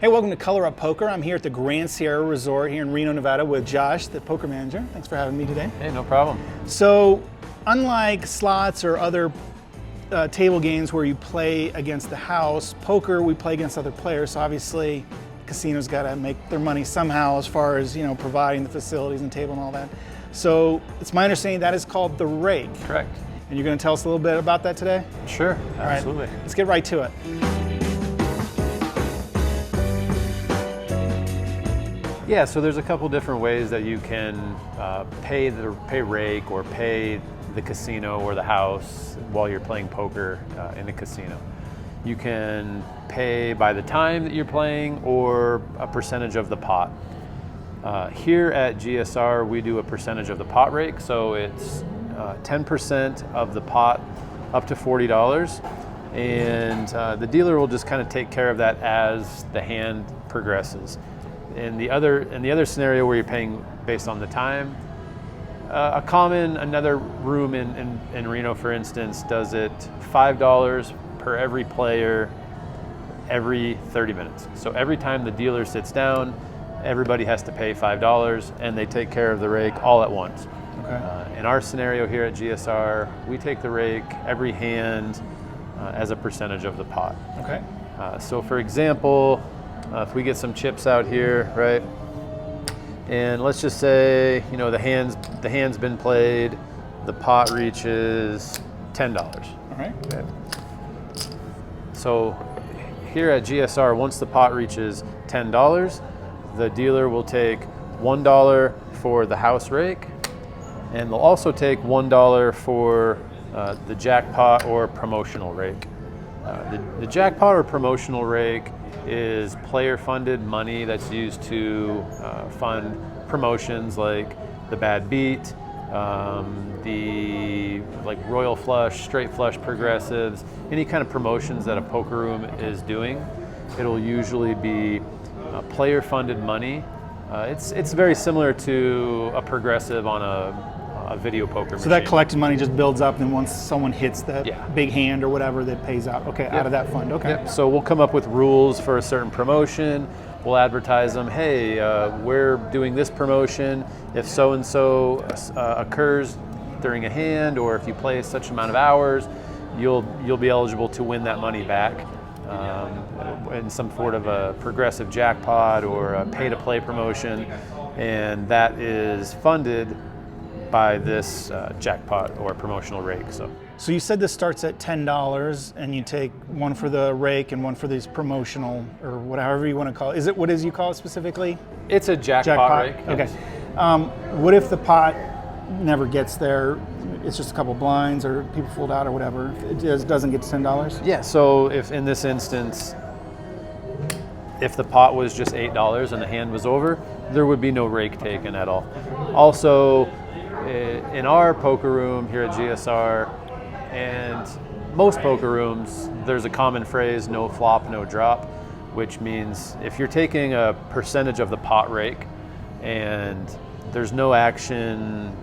Hey, welcome to Color Up Poker. I'm here at the Grand Sierra Resort here in Reno, Nevada with Josh, the poker manager. Thanks for having me today. Hey, no problem. So, unlike slots or other table games where you play against the house, poker we play against other players. So obviously, casinos got to make their money somehow as far as providing the facilities and table and all that. So it's my understanding that is called the rake. Correct. And you're going to tell us a little bit about that today? Sure, absolutely. All right, let's get right to it. Yeah, so there's a couple different ways that you can pay rake or pay the casino or the house while you're playing poker in the casino. You can pay by the time that you're playing or a percentage of the pot. Here at GSR, we do a percentage of the pot rake, so it's 10% of the pot up to $40, and the dealer will just kind of take care of that as the hand progresses. In the other scenario where you're paying based on the time, another room in Reno, for instance, does it $5 per every player every 30 minutes. So every time the dealer sits down, everybody has to pay $5, and they take care of the rake all at once. Okay. In our scenario here at GSR, we take the rake every hand as a percentage of the pot. Okay. So for example, if we get some chips out here, right, and let's just say the hand's been played, the pot reaches $10. All right. Okay. So here at GSR, once the pot reaches $10, the dealer will take $1 for the house rake, and they'll also take $1 for the jackpot or promotional rake. The jackpot or promotional rake is player-funded money that's used to fund promotions like the bad beat, the royal flush, straight flush progressives, any kind of promotions that a poker room is doing. It'll usually be player-funded money. It's very similar to a progressive on a video poker machine. So that collected money just builds up, and once someone hits that big hand or whatever, that pays out. Okay, out of that fund. Okay. Yep. So we'll come up with rules for a certain promotion. We'll advertise them. Hey, we're doing this promotion. If so and so occurs during a hand, or if you play such amount of hours, you'll be eligible to win that money back in some sort of a progressive jackpot or a pay-to-play promotion, and that is funded by this jackpot or promotional rake. So you said this starts at $10, and you take one for the rake and one for these promotional, or whatever you want to call it. What is you call it specifically? It's a jackpot rake. Okay. Yes. What if the pot never gets there? It's just a couple blinds, or people fold out, or whatever. It just doesn't get to $10. Yeah. So if in this instance, if the pot was just $8 and the hand was over, there would be no rake taken at all. Also, in our poker room here at GSR and most poker rooms, there's a common phrase, no flop, no drop, which means if you're taking a percentage of the pot rake and there's no action,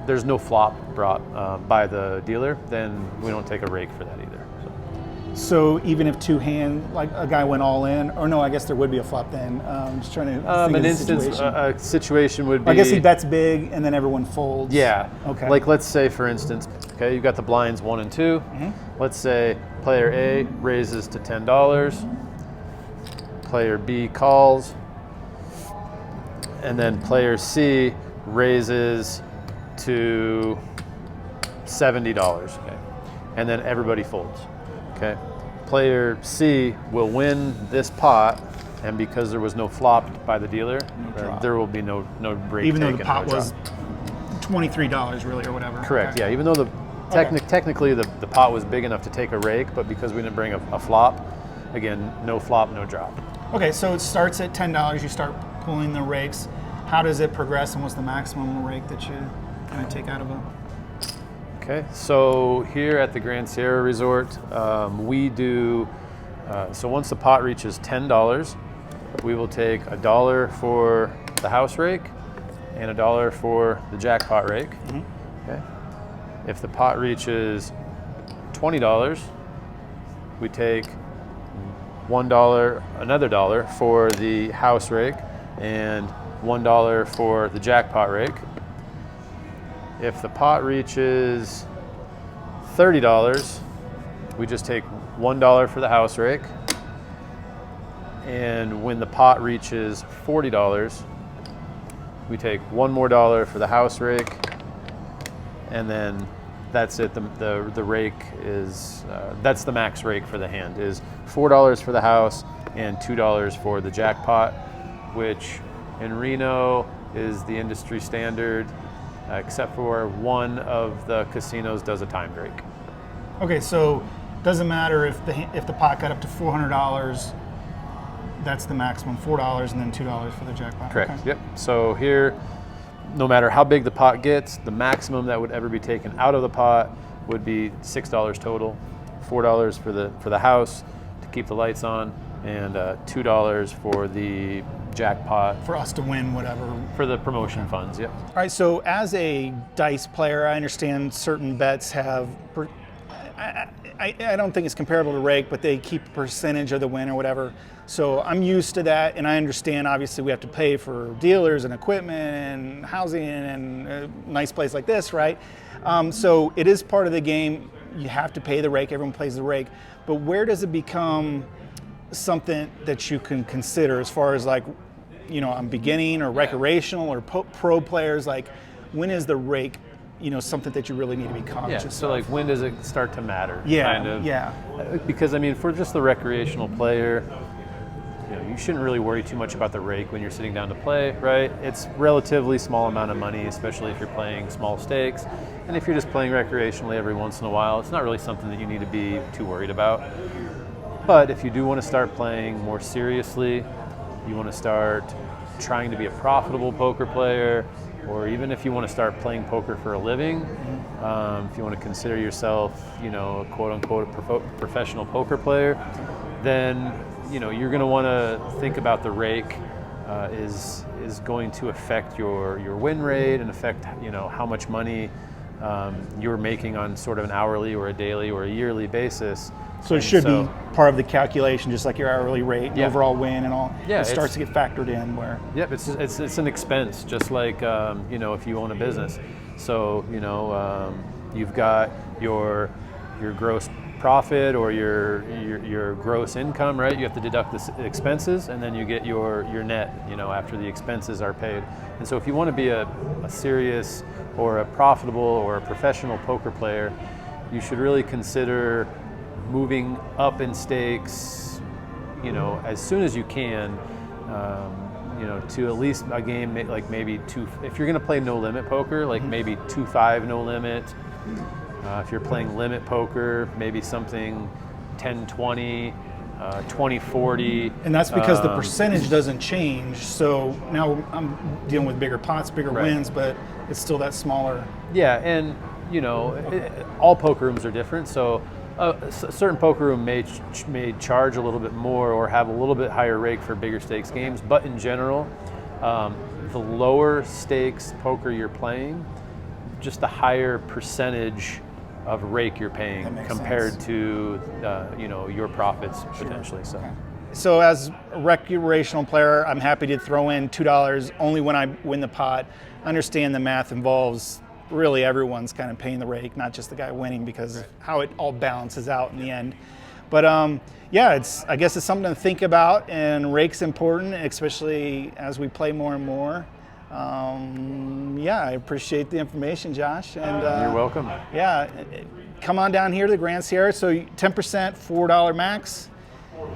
there's no flop brought by the dealer, then we don't take a rake for that either. So even if like a guy went all in, or no, I guess there would be a flop then. I'm just trying to think of the situation. A situation would be, I guess he bets big and then everyone folds. Yeah. Okay. Like let's say, for instance, okay, you've got the blinds 1 and 2. Mm-hmm. Let's say player A raises to $10, player B calls, and then player C raises to $70. Okay. And then everybody folds. Okay, player C will win this pot, and because there was no flop by the dealer, there will be no break. Even though the pot was $23 really, or whatever. Correct. Okay. Yeah. Even though technically the pot was big enough to take a rake, but because we didn't bring a flop, again, no flop, no drop. Okay, so it starts at $10. You start pulling the rakes. How does it progress, and what's the maximum rake that you kind of take out of it? Okay, so here at the Grand Sierra Resort, we do, so once the pot reaches $10, we will take $1 for the house rake and $1 for the jackpot rake. Mm-hmm. Okay. If the pot reaches $20, we take $1, another $1 for the house rake, and $1 for the jackpot rake. If the pot reaches $30, we just take $1 for the house rake. And when the pot reaches $40, we take one more $1 for the house rake, and then that's it. The rake is, that's the max rake for the hand, is $4 for the house and $2 for the jackpot, which in Reno is the industry standard, except for one of the casinos does a timed rake. Okay, so doesn't matter if the pot got up to $400, that's the maximum, $4 and then $2 for the jackpot. Correct. Okay. Yep. So here, no matter how big the pot gets, the maximum that would ever be taken out of the pot would be $6 total, $4 for the house to keep the lights on, and $2 for the jackpot. For us to win whatever. For the promotion funds, yep. All right, so as a dice player, I understand certain bets have, I don't think it's comparable to rake, but they keep a percentage of the win or whatever. So I'm used to that, and I understand obviously we have to pay for dealers and equipment and housing and a nice place like this, right? So it is part of the game. You have to pay the rake, everyone plays the rake. But where does it become something that you can consider as far as like, you know, I'm beginning or recreational or pro players, like when is the rake, you know, something that you really need to be conscious of? So like when does it start to matter? Yeah, kind of. yeah. Because I mean, for just the recreational player, you know, you shouldn't really worry too much about the rake when you're sitting down to play, right? It's relatively small amount of money, especially if you're playing small stakes. And if you're just playing recreationally every once in a while, it's not really something that you need to be too worried about. But if you do want to start playing more seriously, you want to start trying to be a profitable poker player, or even if you want to start playing poker for a living, if you want to consider yourself, you know, a quote-unquote professional poker player, then you know you're going to want to think about the rake is going to affect your win rate and affect, you know, how much money you're making on sort of an hourly or a daily or a yearly basis. So it should be part of the calculation, just like your hourly rate, yeah. overall win and all. Yeah, it starts to get factored in where. Yep, it's an expense, just like you know, if you own a business. So you know, you've got your gross profit or your gross income, right? You have to deduct the expenses, and then you get your net, you know, after the expenses are paid. And so if you want to be a serious or a profitable or a professional poker player, you should really consider moving up in stakes, you know, as soon as you can, you know, to at least a game like maybe if you're going to play no limit poker, like maybe 2-5 no limit. If you're playing limit poker, maybe something 10-20, 20-40. And that's because the percentage doesn't change. So now I'm dealing with bigger pots, bigger wins, but it's still that smaller. Yeah, and you know, all poker rooms are different. So a certain poker room may charge a little bit more or have a little bit higher rake for bigger stakes games, but in general, the lower stakes poker you're playing, just the higher percentage of rake you're paying compared to you know, your profits potentially. So. Okay. So as a recreational player, I'm happy to throw in $2 only when I win the pot. I understand the math involves really everyone's kind of paying the rake, not just the guy winning, because of how it all balances out in the end. But yeah, I guess it's something to think about, and rake's important, especially as we play more and more. Yeah, I appreciate the information, Josh. And you're welcome. Yeah, come on down here to the Grand Sierra. So 10%, $4 max.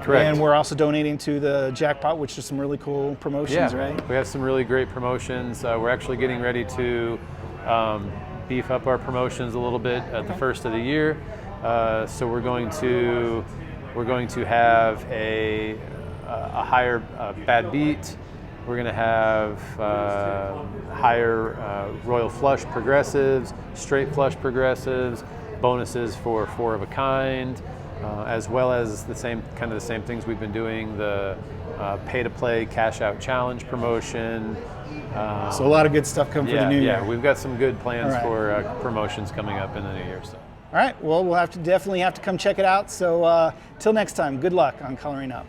Correct. And we're also donating to the Jackpot, which is some really cool promotions, right? We have some really great promotions. We're actually getting ready to beef up our promotions a little bit at the first of the year. So we're going to have a higher bad beat. We're going to have higher royal flush progressives, straight flush progressives, bonuses for 4 of a kind, as well as the same things we've been doing, the pay to play cash out challenge promotion. So a lot of good stuff coming for the new year. Yeah, we've got some good plans for promotions coming up in the new year. So. All right, well, we'll definitely have to come check it out. So till next time, good luck on coloring up.